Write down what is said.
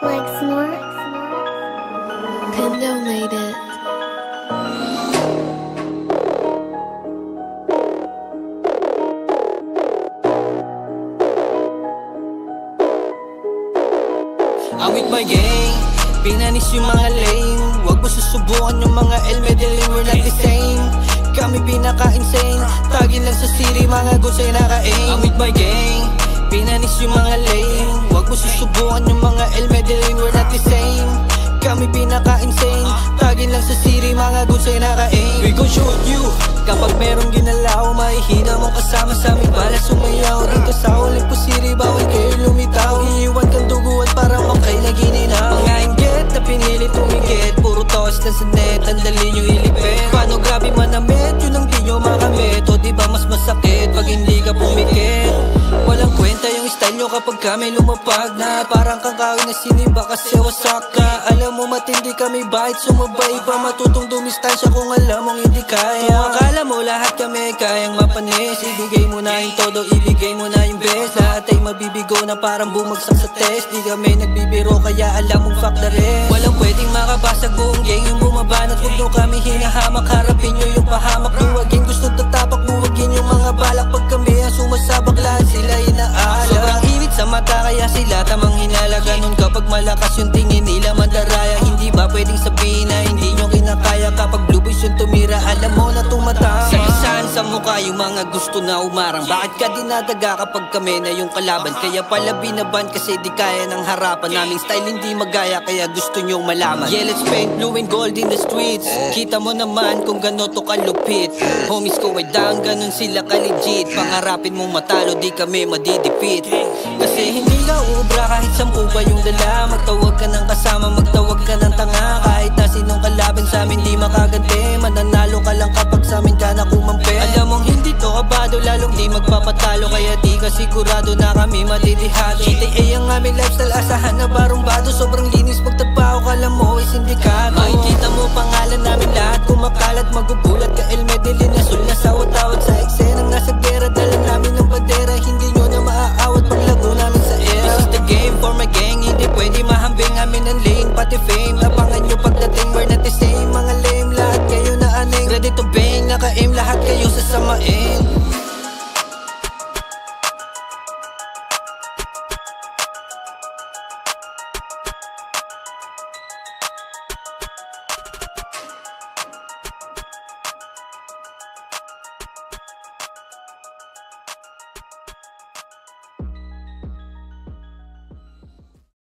Like Snort, Pendo made it. I'm with my gang, pinanis yung mga lame. Huwag mo susubukan yung mga El Medellin, we're not the same. Kami pinaka-insane, tagin lang sa city, mga gusay naka-aim. I'm with my gang, pinanis yung mga lame. Huwag mo susubukan yung mga El Medellin, we're not the same. Kami pinaka-insane, tagin lang sa city, mga gusay naka-aim. We gon' shoot you, kapag merong ginalaw, mahihina mong kasama sa aming bala sumayaw. Dito sa Olympus City, bawal kayo lumitaw. Iiwan kang duguan para makay na gininaw. Mga inggit na pinilit tumigit, puro toss lang sa net, ang dali nyo ilipit. Paano grabe manamit, yun ang di nyo makamit. O diba mas masakit pag hindi ka pumikit. Walang kwenta yung style nyo kapag kami lumapag na parang kang kawin na sinimba kasi wasak ka. Alam mo matindi kami bait, sumabay pa matutong dumistansya kung alam mong hindi kaya. Kung akala mo lahat kami kayang mapanis, ibigay mo na yung todo, ibigay mo na yung best. Lahat ay mabibigo na parang bumagsak sa test. Di kami nagbibiro kaya alam mong fact the rest. Walang pwedeng makabasag buong gang yung bumabanat. Huwag nyo kami hinahamak, harapin nyo yung pahamak. Luwagin gusto tatapak, buwagin yung mga balak. Pag kami ang sumasabak lahat sila inaalam. Sobrang init sa mata kaya sila tamang hinala. Ganun kapag malakas yung tingin nila mandaraya. Hindi ba pwedeng sabihin na hindi nyo kinakaya? Kapag blue boys yung tumira, alam mo na tumatama. Salisahan sa mukha yung mga gusto na umarang. Bakit ka dinadaga kapag kami na yung kalaban? Kaya pala binaban kasi di kaya ng harapan. Naming style hindi magaya kaya gusto nyong malaman. Yeah, let's paint blue and gold in the streets. Kita mo naman kung gano to kalupit. Homies ko ay down, ganun sila ka-legit. Pangarapin mong matalo, di kami madidipit. Kasi hindi ka ubra kahit 10 pa yung dala. Magtawag ka ng kasama, magtawag ka ng tanga. Kahit na sinong kalaban sa amin di makaganti. Mananalo ka lang kapag sa amin ka na kumampi. Alam mong hindi to kabado, lalong di magpapatalo. Kaya di ka sigurado na kami matitihado. GTA ang aming lifestyle, asahan na barumbado. Sobrang linis pagtrabaho, kala mo ay sindikato. Makikita mo pangalan namin lahat kumakalat. Magugulat ka El Medellin, asul na sawat-tawad sa eksenang nasa gera.